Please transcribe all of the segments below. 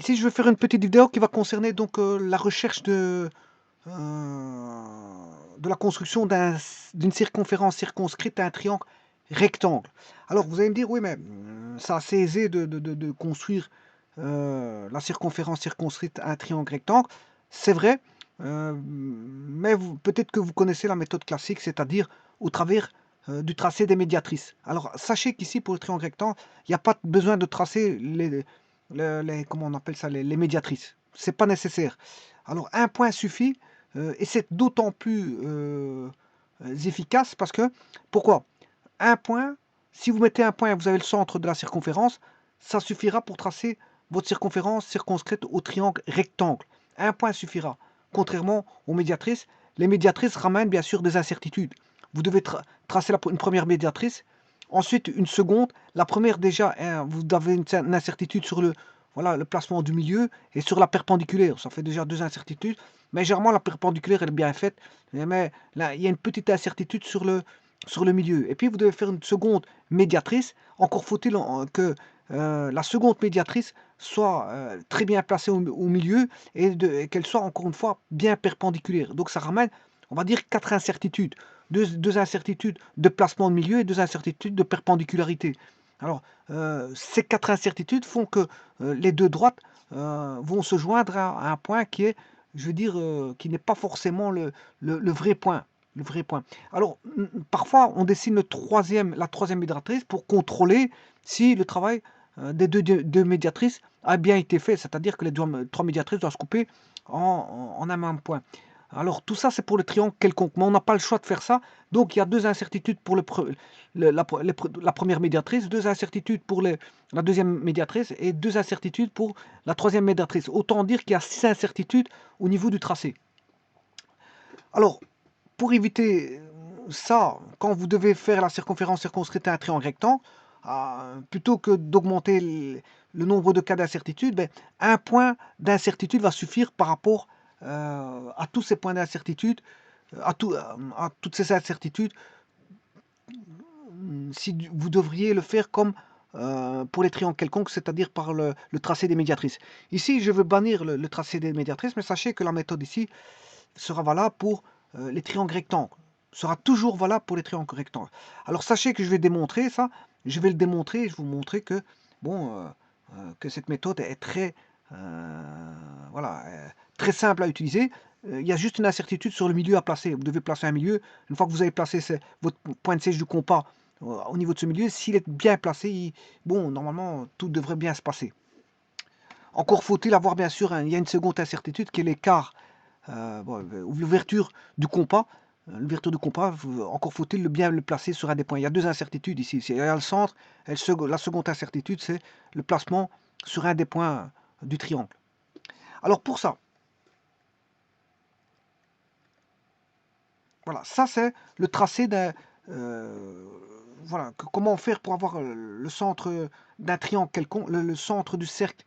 Ici, je vais faire une petite vidéo qui va concerner donc la recherche de la construction d'une circonférence circonscrite à un triangle rectangle. Alors, vous allez me dire, oui, mais c'est assez aisé de construire la circonférence circonscrite à un triangle rectangle. C'est vrai, mais peut-être que vous connaissez la méthode classique, c'est-à-dire au travers du tracé des médiatrices. Alors, sachez qu'ici, pour le triangle rectangle, il n'y a pas besoin de tracer comment on appelle ça, les médiatrices. C'est pas nécessaire. Alors, un point suffit, et c'est d'autant plus efficace parce que, pourquoi? Un point, si vous mettez un point et vous avez le centre de la circonférence, ça suffira pour tracer votre circonférence circonscrite au triangle rectangle. Un point suffira. Contrairement aux médiatrices, les médiatrices ramènent bien sûr des incertitudes. Vous devez tracer une première médiatrice, ensuite une seconde. La première déjà, hein, vous avez une incertitude sur voilà, le placement du milieu et sur la perpendiculaire. Ça fait déjà deux incertitudes. Mais généralement, la perpendiculaire, elle est bien faite. Mais là, il y a une petite incertitude sur le milieu. Et puis, vous devez faire une seconde médiatrice. Encore faut-il que la seconde médiatrice soit très bien placée au milieu et qu'elle soit, encore une fois, bien perpendiculaire. Donc, ça ramène, on va dire, quatre incertitudes. Deux incertitudes de placement de milieu et deux incertitudes de perpendicularité. Alors, ces quatre incertitudes font que les deux droites vont se joindre à un point qui est, je veux dire, qui n'est pas forcément le vrai point. Le vrai point. Alors, parfois, on dessine la troisième médiatrice pour contrôler si le travail des deux médiatrices a bien été fait, c'est-à-dire que les trois médiatrices doivent se couper en un même point. Alors, tout ça, c'est pour le triangle quelconque, mais on n'a pas le choix de faire ça. Donc, il y a deux incertitudes pour la première médiatrice, deux incertitudes pour la deuxième médiatrice et deux incertitudes pour la troisième médiatrice. Autant dire qu'il y a 6 incertitudes au niveau du tracé. Alors, pour éviter ça, quand vous devez faire la circonférence circonscrite à un triangle rectangle, plutôt que d'augmenter le nombre de cas d'incertitude, ben, un point d'incertitude va suffire par rapport à tous ces points d'incertitude, à toutes ces incertitudes. Si vous devriez le faire comme pour les triangles quelconques, c'est-à-dire par le tracé des médiatrices. Ici, je veux bannir le tracé des médiatrices, mais sachez que la méthode ici sera valable pour les triangles rectangles. Sera toujours valable pour les triangles rectangles. Alors sachez que je vais démontrer ça. Je vais le démontrer. Je vais vous montrer que bon, que cette méthode est très voilà, très simple à utiliser. Il y a juste une incertitude sur le milieu à placer. Vous devez placer un milieu. Une fois que vous avez placé votre point de siège du compas au niveau de ce milieu, s'il est bien placé, bon, normalement, tout devrait bien se passer. Encore faut-il avoir, bien sûr, il y a une seconde incertitude qui est l'écart, ou l'ouverture du compas. L'ouverture du compas, encore faut-il bien le placer sur un des points. Il y a deux incertitudes ici. Il y a le centre, et la seconde incertitude, c'est le placement sur un des points du triangle. Alors pour ça, voilà, ça c'est le tracé d'un... voilà, comment faire pour avoir le centre d'un triangle quelconque, le centre du cercle.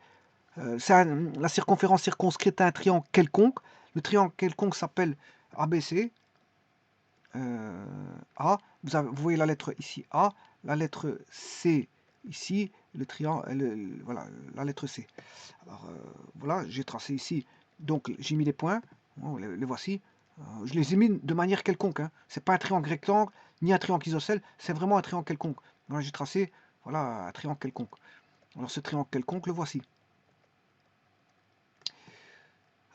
C'est la circonférence circonscrite à un triangle quelconque. Le triangle quelconque s'appelle ABC. A, vous voyez la lettre ici A, la lettre C ici, le triangle, voilà, la lettre C. Alors voilà, j'ai tracé ici, donc j'ai mis des points, les voici. Je les ai mis de manière quelconque, hein. C'est pas un triangle rectangle, ni un triangle isocèle, c'est vraiment un triangle quelconque. Voilà, j'ai tracé, voilà, un triangle quelconque. Alors ce triangle quelconque, le voici.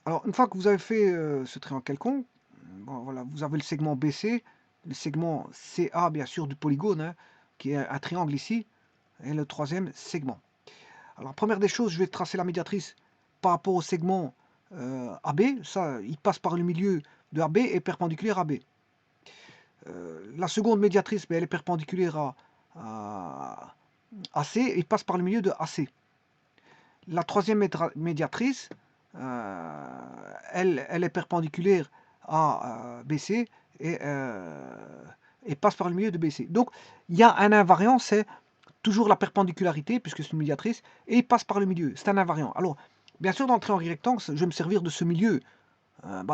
Alors une fois que vous avez fait ce triangle quelconque, bon, voilà, vous avez le segment BC, le segment CA, bien sûr, du polygone, hein, qui est un triangle ici, et le troisième segment. Alors, première des choses, je vais tracer la médiatrice par rapport au segment AB. Ça, il passe par le milieu de AB et perpendiculaire à B. La seconde médiatrice, ben, elle est perpendiculaire à AC et il passe par le milieu de AC. La troisième médiatrice, elle est perpendiculaire à BC et passe par le milieu de BC. Donc, il y a un invariant, c'est toujours la perpendicularité, puisque c'est une médiatrice, et il passe par le milieu. C'est un invariant. Alors, bien sûr, dans le triangle rectangle, je vais me servir de ce milieu.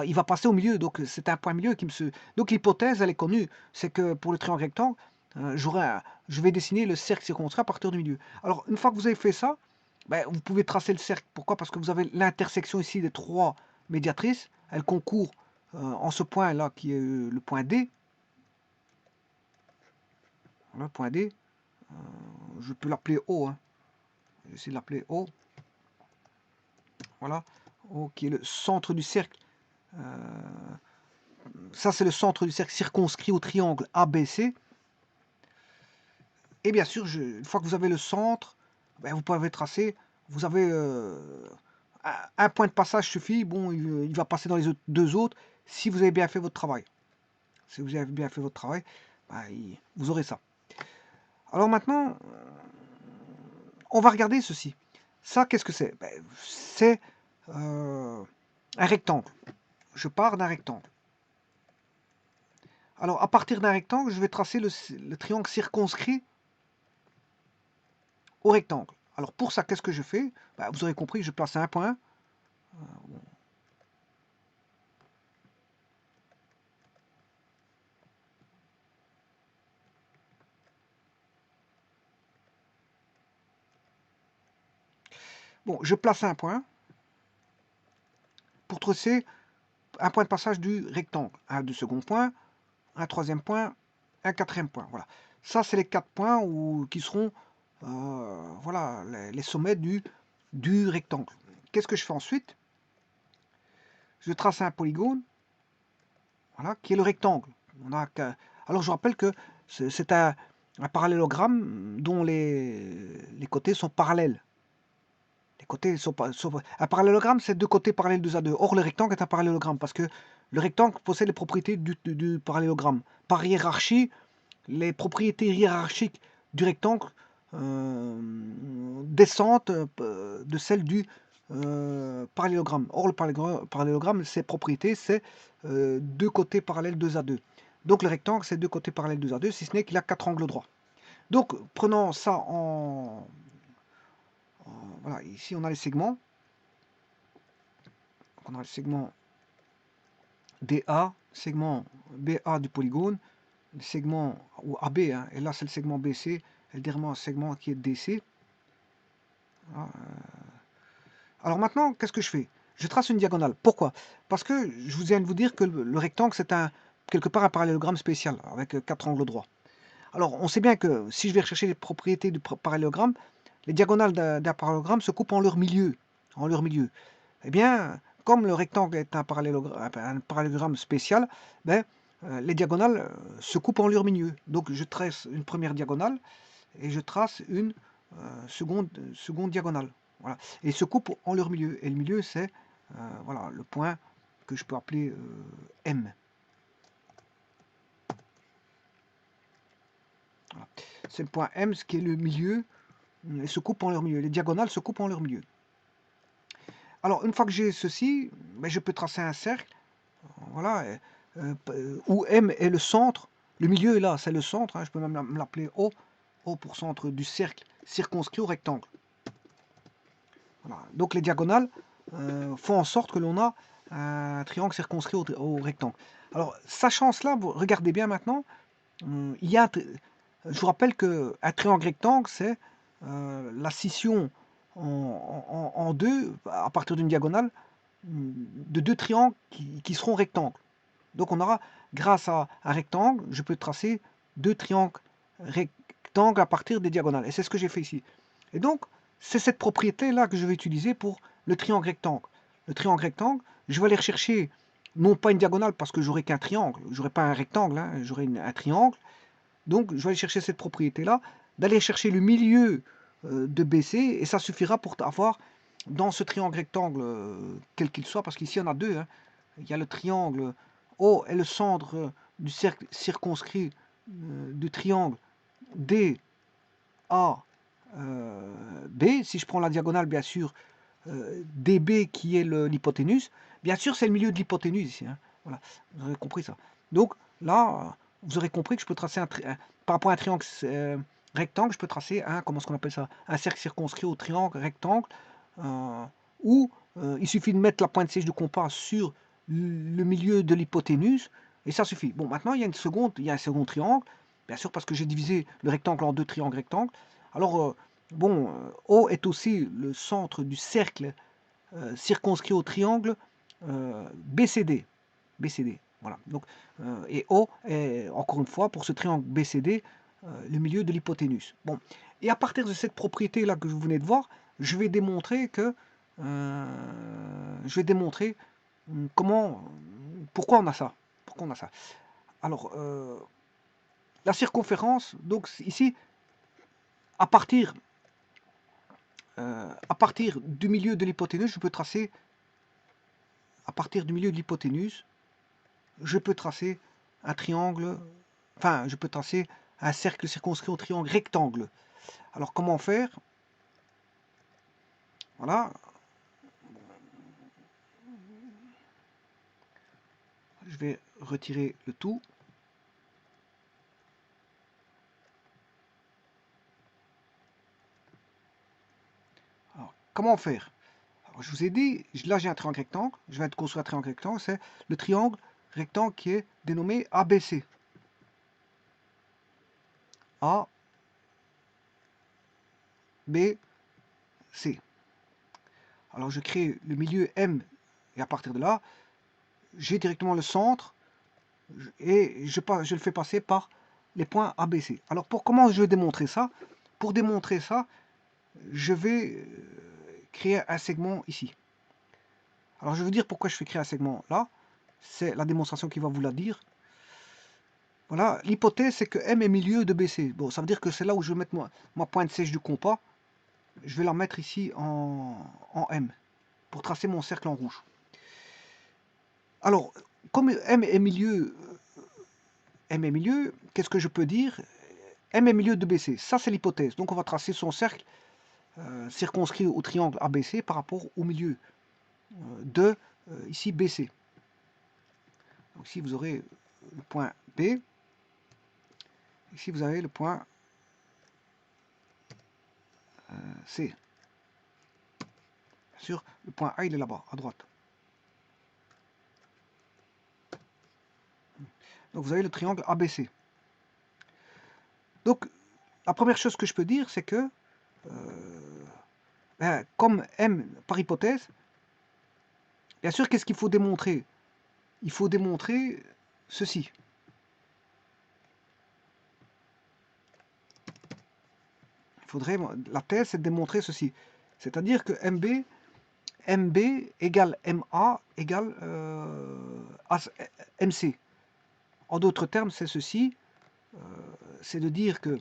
Il va passer au milieu, donc c'est un point milieu qui me se... Donc l'hypothèse, elle est connue, c'est que pour le triangle rectangle, je vais dessiner le cercle circonflexe à partir du milieu. Alors, une fois que vous avez fait ça, Ben, vous pouvez tracer le cercle. Pourquoi? Parce que vous avez l'intersection ici des trois médiatrices. Elles concourent en ce point-là qui est le point D. Voilà, point D. Je peux l'appeler O. Hein. Je vais essayer de l'appeler O. Voilà. O qui est le centre du cercle. Ça, c'est le centre du cercle circonscrit au triangle ABC. Et bien sûr, une fois que vous avez le centre, ben, vous pouvez tracer. Vous avez un point de passage suffit. Bon, il va passer dans les deux autres si vous avez bien fait votre travail. Si vous avez bien fait votre travail, ben, vous aurez ça. Alors maintenant, on va regarder ceci. Ça, qu'est-ce que c'est? Ben, c'est un rectangle. Je pars d'un rectangle. Alors, à partir d'un rectangle, je vais tracer le triangle circonscrit au rectangle. Alors, pour ça, qu'est-ce que je fais? Ben, vous aurez compris, je place un point. Bon, je place un point pour tracer un point de passage du rectangle. Un second point, un troisième point, un quatrième point. Voilà. Ça, c'est les 4 points qui seront voilà, les sommets du rectangle. Qu'est-ce que je fais ensuite? Je trace un polygone, voilà, qui est le rectangle. Alors, je rappelle que c'est un parallélogramme dont les côtés sont parallèles. Les côtés sont pas. Un parallélogramme, c'est deux côtés parallèles 2 à 2. Or, le rectangle est un parallélogramme parce que le rectangle possède les propriétés du parallélogramme. Par hiérarchie, les propriétés hiérarchiques du rectangle descendent de celles du parallélogramme. Or, le parallélogramme, ses propriétés, c'est deux côtés parallèles 2 à 2. Donc, le rectangle, c'est deux côtés parallèles 2 à 2, si ce n'est qu'il a 4 angles droits. Donc, prenons ça voilà, ici, on a les segments. On a le segment DA, segment BA du polygone, le segment ou AB, hein, et là c'est le segment BC, et dernièrement un segment qui est DC. Voilà. Alors maintenant, qu'est-ce que je fais? Je trace une diagonale. Pourquoi? Parce que je vous viens de vous dire que le rectangle c'est quelque part un parallélogramme spécial avec 4 angles droits. Alors on sait bien que si je vais rechercher les propriétés du parallélogramme, les diagonales d'un parallélogramme se coupent en leur milieu. Eh bien, comme le rectangle est un parallélogramme spécial, ben, les diagonales se coupent en leur milieu. Donc je trace une première diagonale et je trace une seconde diagonale. Voilà. Et ils se coupent en leur milieu. Et le milieu, c'est voilà, le point que je peux appeler M. Voilà. C'est le point M, ce qui est le milieu, et se coupent en leur milieu. Les diagonales se coupent en leur milieu. Alors, une fois que j'ai ceci, ben, je peux tracer un cercle, voilà, où M est le centre. Le milieu est là, c'est le centre. Hein, je peux même l'appeler O, O pour centre du cercle circonscrit au rectangle. Voilà. Donc, les diagonales font en sorte que l'on a un triangle circonscrit au rectangle. Alors, sachant cela, vous regardez bien maintenant, il y a, je vous rappelle qu'un triangle rectangle, c'est la scission en deux, à partir d'une diagonale, de deux triangles qui seront rectangles. Donc on aura, grâce à un rectangle, je peux tracer deux triangles rectangles à partir des diagonales. Et c'est ce que j'ai fait ici. Et donc, c'est cette propriété-là que je vais utiliser pour le triangle rectangle. Le triangle rectangle, je vais aller rechercher, non pas une diagonale, parce que j'aurai qu'un triangle, j'aurai pas un rectangle, hein, j'aurai un triangle. Donc, je vais aller chercher cette propriété-là, d'aller chercher le milieu de BC, et ça suffira pour avoir dans ce triangle rectangle, quel qu'il soit, parce qu'ici, il y en a deux. Hein. Il y a le triangle O est le centre du cercle circonscrit du triangle DAB. Si je prends la diagonale, bien sûr, DB qui est l'hypoténuse, bien sûr, c'est le milieu de l'hypoténuse ici. Hein. Voilà, vous avez compris ça. Donc là, vous aurez compris que je peux tracer par rapport à un triangle rectangle, je peux tracer comment est-ce qu'on appelle ça, un cercle circonscrit au triangle rectangle, où il suffit de mettre la pointe sèche du compas sur le milieu de l'hypoténuse, et ça suffit. Bon, maintenant, il y a un second triangle, bien sûr, parce que j'ai divisé le rectangle en deux triangles rectangles. Alors, Bon, O est aussi le centre du cercle circonscrit au triangle BCD. BCD, voilà. Donc, et O est, encore une fois, pour ce triangle BCD, le milieu de l'hypoténuse. Bon, et à partir de cette propriété-là que vous venez de voir, je vais démontrer que, comment, pourquoi on a ça. Pourquoi on a ça. Alors, la circonférence, donc ici, à partir du milieu de l'hypoténuse, je peux tracer, à partir du milieu de l'hypoténuse, je peux tracer un triangle, enfin, je peux tracer un cercle circonscrit au triangle rectangle. Alors, comment faire? Voilà. Je vais retirer le tout. Alors, comment faire? Alors, je vous ai dit, là j'ai un triangle rectangle, je vais construire un triangle rectangle, c'est le triangle rectangle qui est dénommé ABC. A, B, C. Alors je crée le milieu M, et à partir de là, j'ai directement le centre, et je le fais passer par les points ABC. Alors comment je vais démontrer ça? Pour démontrer ça, je vais créer un segment ici. Alors je veux dire pourquoi je fais créer un segment là. C'est la démonstration qui va vous la dire. Voilà, l'hypothèse c'est que M est milieu de BC. Bon, ça veut dire que c'est là où je vais mettre ma pointe sèche du compas. Je vais la mettre ici en M pour tracer mon cercle en rouge. Alors, comme M est milieu, qu'est-ce que je peux dire? M est milieu de BC. Ça, c'est l'hypothèse. Donc, on va tracer son cercle circonscrit au triangle ABC par rapport au milieu de ici BC. Donc, ici, vous aurez le point B. Ici, vous avez le point C. Bien sûr, le point A, il est là-bas, à droite. Donc, vous avez le triangle ABC. Donc, la première chose que je peux dire, c'est que, comme M par hypothèse, bien sûr, qu'est-ce qu'il faut démontrer? Il faut démontrer ceci. La thèse, c'est de démontrer ceci. C'est-à-dire que MB égale MA égale MC. En d'autres termes, c'est ceci. C'est de dire que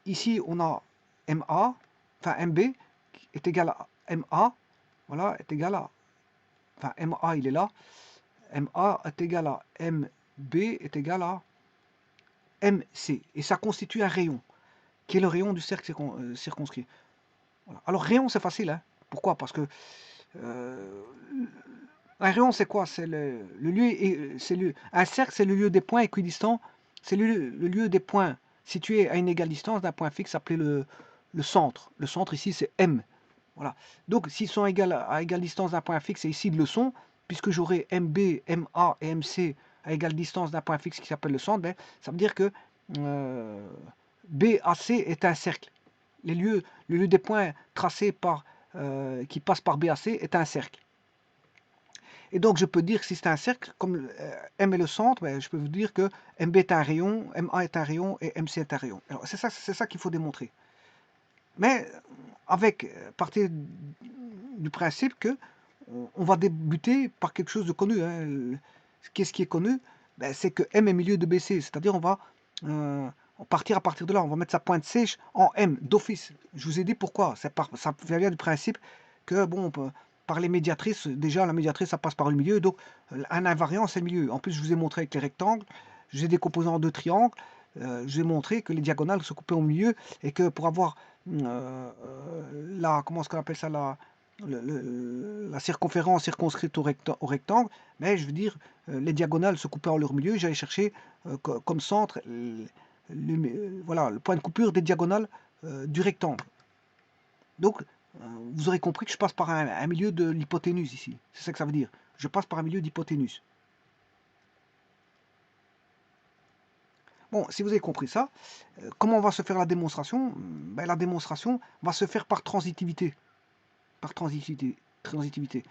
ici, on a MA, enfin MB est égal à MA. Voilà, est égal à... Enfin, MA, il est là. MA est égal à MB est égal à MC. Et ça constitue un rayon, qui est le rayon du cercle circonscrit. Voilà. Alors, rayon, c'est facile. Hein. Pourquoi? Parce que un rayon, c'est quoi? C'est le lieu. Un cercle, c'est le lieu des points équidistants. C'est le lieu des points situés à une égale distance d'un point fixe appelé le centre. Le centre, ici, c'est M. Voilà. Donc, s'ils sont à égale distance d'un point fixe, et ici ils le sont, puisque j'aurai MB, MA et MC à égale distance d'un point fixe qui s'appelle le centre, ben, ça veut dire que BAC est un cercle. Le lieu des points tracés qui passent par BAC est un cercle. Et donc je peux dire que si c'est un cercle, comme M est le centre, ben, je peux vous dire que MB est un rayon, MA est un rayon et MC est un rayon. Alors c'est ça qu'il faut démontrer. Mais avec partir du principe que on va débuter par quelque chose de connu. Hein. Qu'est-ce qui est connu? Ben, c'est que M est milieu de BC, c'est-à-dire on va partir à partir de là, on va mettre sa pointe sèche en M d'office. Je vous ai dit pourquoi. Ça vient du principe que bon, par les médiatrices, déjà la médiatrice ça passe par le milieu, donc un invariant c'est le milieu. En plus je vous ai montré avec les rectangles, je vous ai décomposé en deux triangles, je vous ai montré que les diagonales se coupaient au milieu et que pour avoir comment est-ce qu'on appelle ça, la circonférence circonscrite au rectangle, mais je veux dire, les diagonales se coupaient en leur milieu, j'allais chercher comme centre voilà, le point de coupure des diagonales du rectangle. Donc, vous aurez compris que je passe par un milieu de l'hypoténuse ici. C'est ça que ça veut dire. Je passe par un milieu d'hypoténuse. Bon, si vous avez compris ça, comment va se faire la démonstration? Ben, la démonstration va se faire par transitivité. Par transitivité. Transitivité.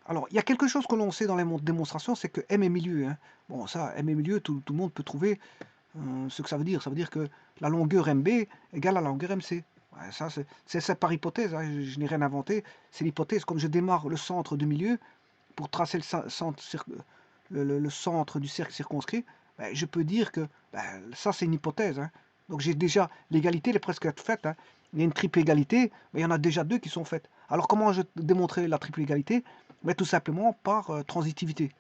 Alors, il y a quelque chose que l'on sait dans les démonstrations, c'est que M est milieu, hein. Bon, ça, M est milieu, tout le monde peut trouver ce que ça veut dire. Ça veut dire que la longueur MB égale la longueur MC. Ouais, ça, c'est par hypothèse, hein, je n'ai rien inventé. C'est l'hypothèse. Comme je démarre le centre du milieu, pour tracer le centre du cercle circonscrit, ben, je peux dire que ben, ça, c'est une hypothèse, hein. Donc j'ai déjà l'égalité, elle est presque faite, hein. Il y a une triple égalité, mais il y en a déjà deux qui sont faites. Alors comment je démontrer la triple égalité? Ben, tout simplement par transitivité,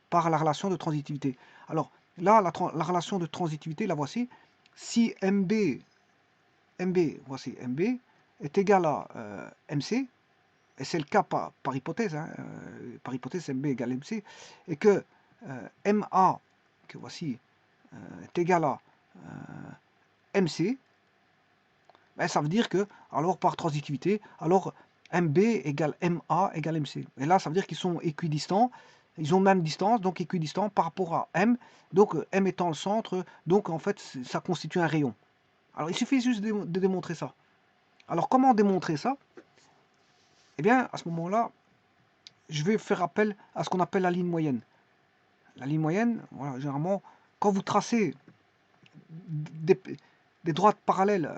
par la relation de transitivité. Alors là, la relation de transitivité, la voici. Si voici MB, est égal à MC, et c'est le cas par hypothèse, hein, par hypothèse MB égale MC, et que MA, que voici, est égal à MC, ben, ça veut dire que, alors par transitivité, alors MB égale MA égale MC. Et là, ça veut dire qu'ils sont équidistants, ils ont même distance, donc équidistants par rapport à M, donc M étant le centre, donc en fait, ça constitue un rayon. Alors, il suffit juste de démontrer ça. Alors, comment démontrer ça? Eh bien, à ce moment-là, je vais faire appel à ce qu'on appelle la ligne moyenne. La ligne moyenne, voilà, généralement, quand vous tracez des, des droites parallèles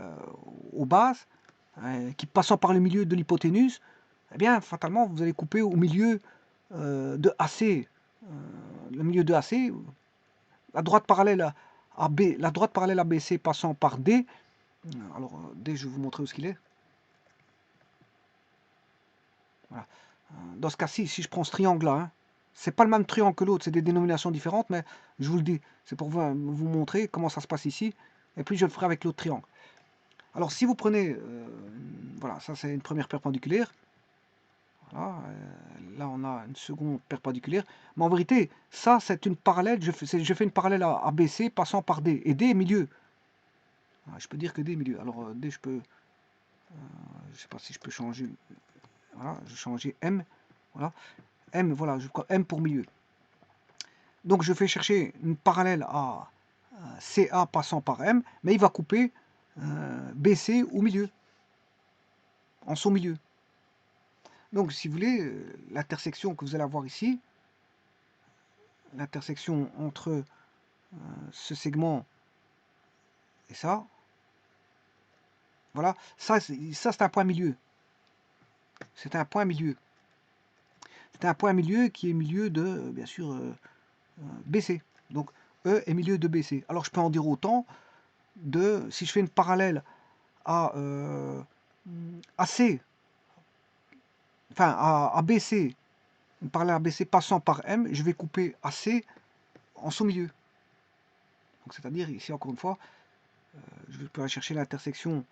aux bases, qui passant par le milieu de l'hypoténuse, eh bien, fatalement, vous allez couper au milieu de AC, le milieu de AC, la droite parallèle à B, la droite parallèle à BC passant par D. Alors, D, je vais vous montrer où ce qu'il est. Voilà. Dans ce cas-ci, si je prends ce triangle-là, hein, c'est pas le même triangle que l'autre, c'est des dénominations différentes, mais je vous le dis, c'est pour vous montrer comment ça se passe ici, et puis je le ferai avec l'autre triangle. Alors si vous prenez, voilà, ça c'est une première perpendiculaire, voilà, là on a une seconde perpendiculaire, mais en vérité, ça c'est une parallèle, je fais une parallèle à BC passant par D, et D est milieu. Voilà, je peux dire que D est milieu, alors D je peux, je sais pas si je peux changer, voilà, je vais changer M, voilà, M, voilà, je prends M pour milieu. Donc je fais chercher une parallèle à CA passant par M, mais il va couper BC au milieu, en son milieu. Donc si vous voulez, l'intersection que vous allez avoir ici, l'intersection entre ce segment et ça, voilà, ça c'est un point milieu. C'est un point milieu. C'est un point milieu qui est milieu de, bien sûr, BC. Donc E est milieu de BC. Alors je peux en dire autant de, si je fais une parallèle à AC, enfin à BC, une parallèle à BC passant par M, je vais couper AC en son milieu. Donc c'est-à-dire ici encore une fois, je peux aller chercher l'intersection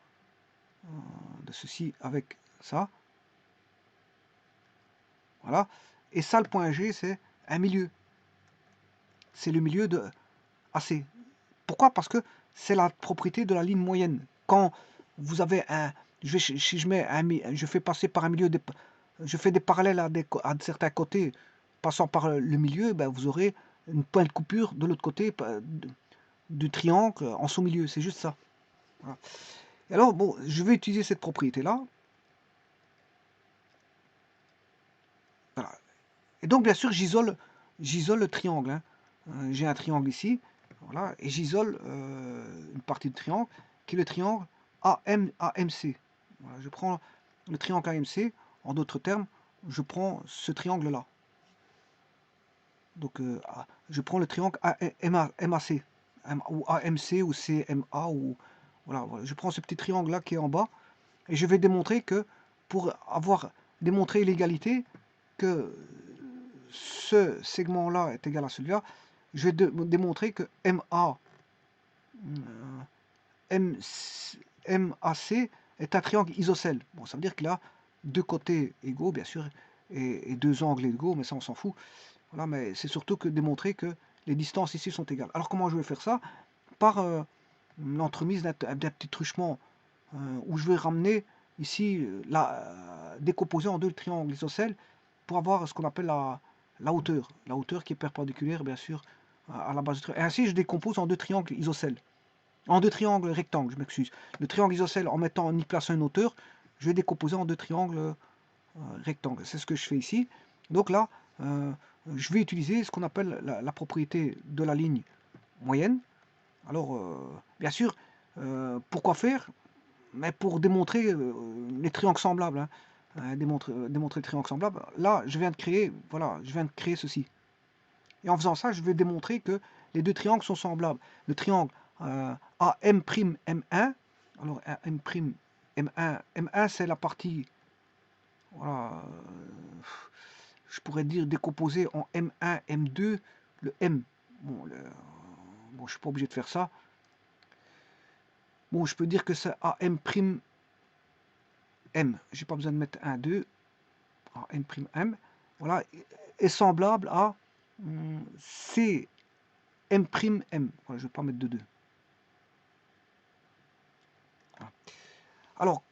de ceci avec ça. Voilà. Et ça, le point G, c'est un milieu. C'est le milieu de AC. Pourquoi? Parce que c'est la propriété de la ligne moyenne. Quand vous avez un... si je mets je fais passer par un milieu... je fais des parallèles à certains côtés passant par le milieu, ben vous aurez une pointe de coupure de l'autre côté du triangle en son milieu. C'est juste ça. Voilà. Et alors, bon, je vais utiliser cette propriété-là. Voilà. Et donc, bien sûr, j'isole le triangle, hein. J'ai un triangle ici, voilà, et j'isole une partie du triangle, qui est le triangle AMC. Voilà, je prends le triangle AMC, en d'autres termes, je prends ce triangle-là. Donc, je prends le triangle MAC, ou AMC, ou CMA, ou voilà, je prends ce petit triangle-là qui est en bas, et je vais démontrer que, pour avoir démontré l'égalité, que ce segment-là est égal à celui-là, je vais démontrer que MAC est un triangle isocèle. Bon, ça veut dire qu'il a deux côtés égaux, bien sûr, et deux angles égaux, mais ça on s'en fout. Voilà, mais c'est surtout que démontrer que les distances ici sont égales. Alors comment je vais faire ça? Par l'entremise d'un petit truchement où je vais ramener ici, décomposer en deux triangles isocèles pour avoir ce qu'on appelle la hauteur. La hauteur qui est perpendiculaire, bien sûr, à la base du triangle. Et ainsi, je décompose en deux triangles isocèles. En deux triangles rectangles, je m'excuse. Le triangle isocèle, en y plaçant une hauteur, je vais décomposer en deux triangles rectangles. C'est ce que je fais ici. Donc là, je vais utiliser ce qu'on appelle la propriété de la ligne moyenne. Alors, bien sûr, pourquoi faire? Mais pour démontrer les triangles semblables, hein, démontrer les triangles semblables. Là, je viens de créer, voilà, je viens de créer ceci. Et en faisant ça, je vais démontrer que les deux triangles sont semblables. Le triangle AM''M1, alors M''M1, M1 c'est la partie, voilà, je pourrais dire décomposé en M1, M2, le M. Bon, bon je ne suis pas obligé de faire ça. Bon, je peux dire que c'est AM', M. J'ai pas besoin de mettre 1, 2. AM', M. Voilà, est semblable à C M', M. Voilà, je ne vais pas mettre de 2. Voilà. Alors,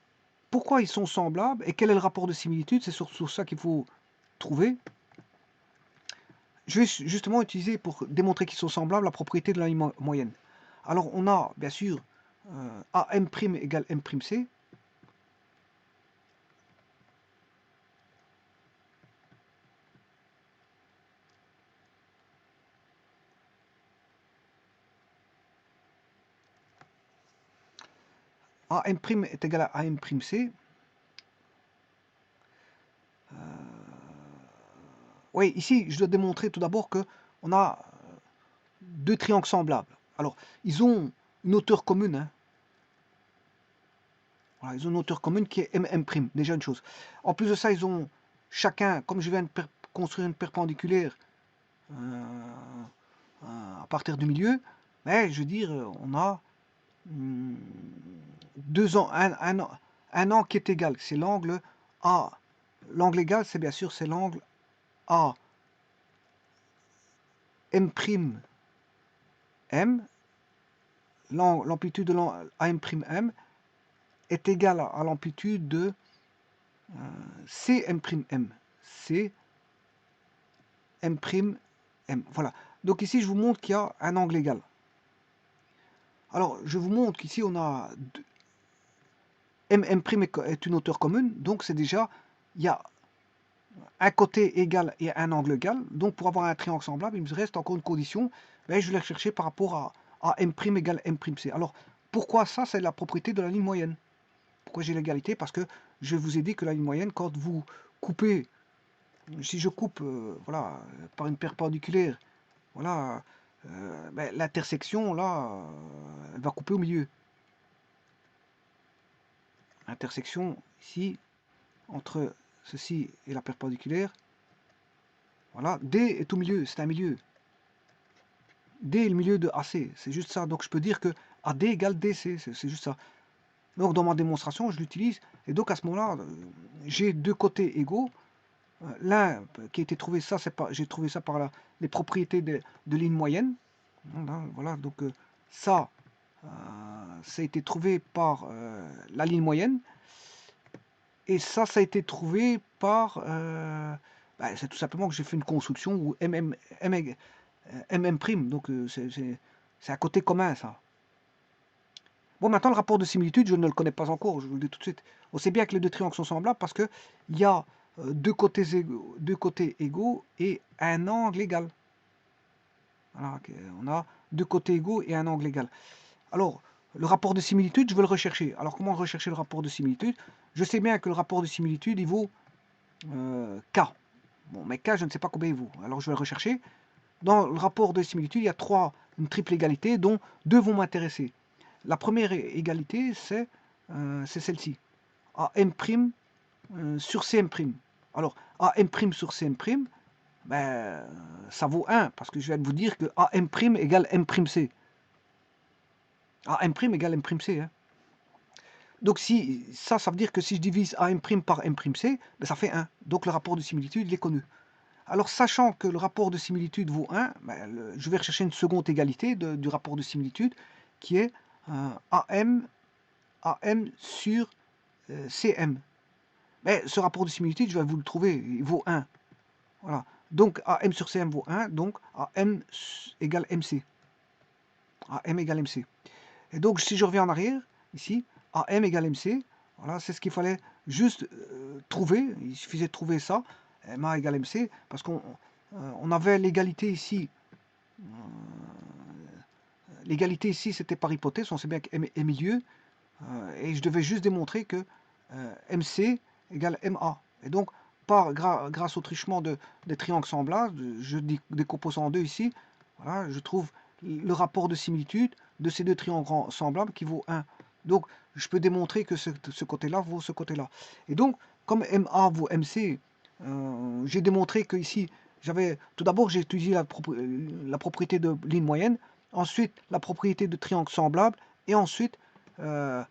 pourquoi ils sont semblables et quel est le rapport de similitude? C'est surtout ça qu'il faut trouver. Je vais justement utiliser pour démontrer qu'ils sont semblables la propriété de la ligne moyenne. Alors, on a bien sûr AM' égale M'C. AM' est égal à A'C. Oui, ici, je dois démontrer tout d'abord qu'on a deux triangles semblables. Alors, ils ont une hauteur commune. Hein. Voilà, ils ont une hauteur commune qui est MM', déjà une chose. En plus de ça, ils ont chacun, comme je viens de construire une perpendiculaire à partir du milieu, mais je veux dire, on a un angle qui est égal. C'est l'angle A. L'angle égal, c'est bien sûr, c'est l'angle A M', M. L'amplitude de l'A'M', M est égale à l'amplitude de C'M', M. C M', M. Voilà. Donc ici, je vous montre qu'il y a un angle égal. Alors, je vous montre qu'ici, on a MM' est une hauteur commune. Donc, c'est déjà, il y a un côté égal et un angle égal. Donc, pour avoir un triangle semblable, il me reste encore une condition. Mais je vais la chercher par rapport à M' égale M'C. Alors, pourquoi ça? C'est la propriété de la ligne moyenne. Pourquoi j'ai l'égalité? Parce que je vous ai dit que la ligne moyenne, quand vous coupez, si je coupe voilà, par une perpendiculaire, voilà, ben, l'intersection, là, elle va couper au milieu. L'intersection, ici, entre ceci et la perpendiculaire, voilà, D est au milieu, c'est un milieu. D est le milieu de AC, c'est juste ça. Donc je peux dire que AD égale DC, c'est juste ça. Donc dans ma démonstration, je l'utilise. Et donc à ce moment-là, j'ai deux côtés égaux. L'un qui a été trouvé, ça, c'est pas, j'ai trouvé ça par les propriétés de ligne moyenne. Voilà, donc ça a été trouvé par la ligne moyenne. Et ça a été trouvé par... bah, c'est tout simplement que j'ai fait une construction où MM', donc c'est un côté commun, ça. Bon, maintenant, le rapport de similitude, je ne le connais pas encore, je vous le dis tout de suite. On sait bien que les deux triangles sont semblables parce qu'il y a deux côtés égaux et un angle égal. Voilà, on a deux côtés égaux et un angle égal. Alors, le rapport de similitude, je veux le rechercher. Alors, comment rechercher le rapport de similitude? Je sais bien que le rapport de similitude, il vaut K. Bon, mais K, je ne sais pas combien il vaut. Alors, je vais le rechercher. Dans le rapport de similitude, il y a une triple égalité, dont deux vont m'intéresser. La première égalité, c'est celle-ci. AM' sur CM'. Alors, AM' sur CM', ben, ça vaut 1, parce que je viens de vous dire que AM' égale M'C. AM' égale M'C. Hein. Donc, ça veut dire que si je divise AM' par M'C, ben, ça fait 1. Donc, le rapport de similitude, il est connu. Alors, sachant que le rapport de similitude vaut 1, ben, je vais rechercher une seconde égalité du rapport de similitude, qui est AM sur CM. Mais ce rapport de similitude, je vais vous le trouver, il vaut 1. Voilà. Donc AM sur CM vaut 1, donc AM égale MC. AM égale MC. Et donc si je reviens en arrière, ici, AM égale MC, voilà, c'est ce qu'il fallait juste trouver, il suffisait de trouver ça, MA égale MC, parce qu'on avait l'égalité ici. L'égalité ici, c'était par hypothèse, on sait bien que M est milieu, et je devais juste démontrer que MC égale MA. Et donc, grâce au truchement des triangles semblables, je décompose en deux ici, voilà, je trouve le rapport de similitude de ces deux triangles semblables qui vaut 1. Donc, je peux démontrer que ce côté-là vaut ce côté-là. Et donc, comme MA vaut MC, j'ai démontré que ici, tout d'abord, j'ai étudié la propriété de ligne moyenne, ensuite la propriété de triangle semblable, et ensuite la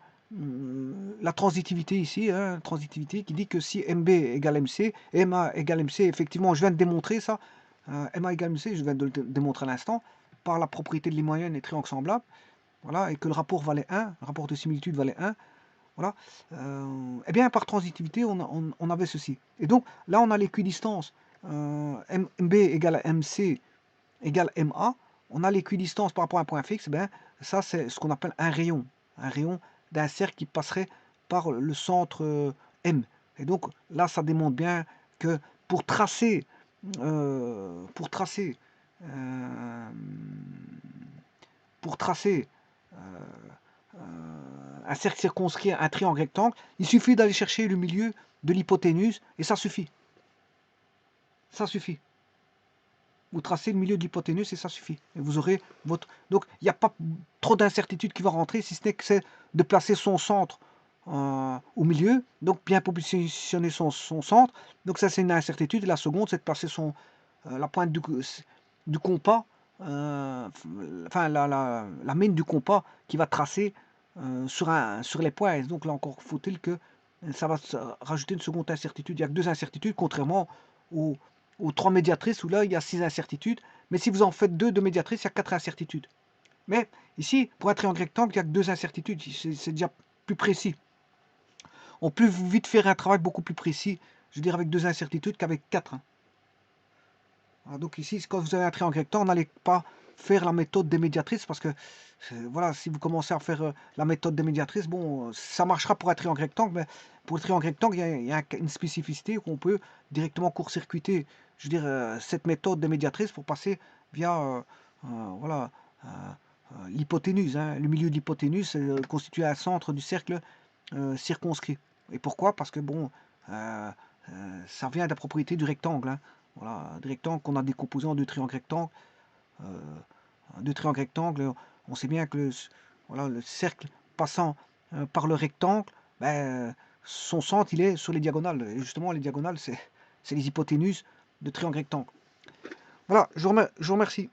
transitivité ici, hein, transitivité qui dit que si MB égale MC, MA égale MC, effectivement, je viens de démontrer ça, MA égale MC, je viens de le démontrer à l'instant, par la propriété de ligne moyenne et triangle semblable, voilà, et que le rapport valait 1, le rapport de similitude valait 1, voilà, et bien par transitivité, on avait ceci. Et donc là, on a l'équidistance MB égale MC égale MA, on a l'équidistance par rapport à un point fixe, ben, ça c'est ce qu'on appelle un rayon d'un cercle qui passerait par le centre M. Et donc là, ça démontre bien que pour tracer, euh, pour tracer, euh, pour tracer un cercle circonscrit, un triangle rectangle, il suffit d'aller chercher le milieu de l'hypoténuse et ça suffit. Ça suffit. Vous tracez le milieu de l'hypoténuse et ça suffit. Et vous aurez votre... Donc, il n'y a pas trop d'incertitude qui va rentrer, si ce n'est que c'est de placer son centre au milieu, donc bien positionner son centre. Donc ça, c'est une incertitude. Et la seconde, c'est de placer la pointe du compas, enfin la mine du compas qui va tracer sur les points. Et donc là encore, faut-il que ça va rajouter une seconde incertitude. Il n'y a que deux incertitudes, contrairement aux trois médiatrices où là, il y a 6 incertitudes. Mais si vous en faites deux de médiatrices, il y a 4 incertitudes. Mais ici, pour un triangle rectangle, il n'y a que 2 incertitudes. C'est déjà plus précis. On peut vite faire un travail beaucoup plus précis, je veux dire, avec 2 incertitudes qu'avec 4. Voilà, donc ici, quand vous avez un triangle rectangle, n'allez pas faire la méthode des médiatrices parce que voilà, si vous commencez à faire la méthode des médiatrices, bon, ça marchera pour un triangle rectangle, mais pour le triangle rectangle, il y a une spécificité qu'on peut directement court-circuiter, je veux dire, cette méthode des médiatrices pour passer via voilà, l'hypoténuse. Hein. Le milieu de l'hypoténuse constitue un centre du cercle circonscrit. Et pourquoi? Parce que bon, ça vient de la propriété du rectangle. Hein. Voilà, des rectangles qu'on a décomposés en deux triangles rectangles. On sait bien que voilà, le cercle passant par le rectangle, ben, son centre, il est sur les diagonales. Et justement, les diagonales, c'est les hypoténuses de triangles rectangles. Voilà, je vous remercie.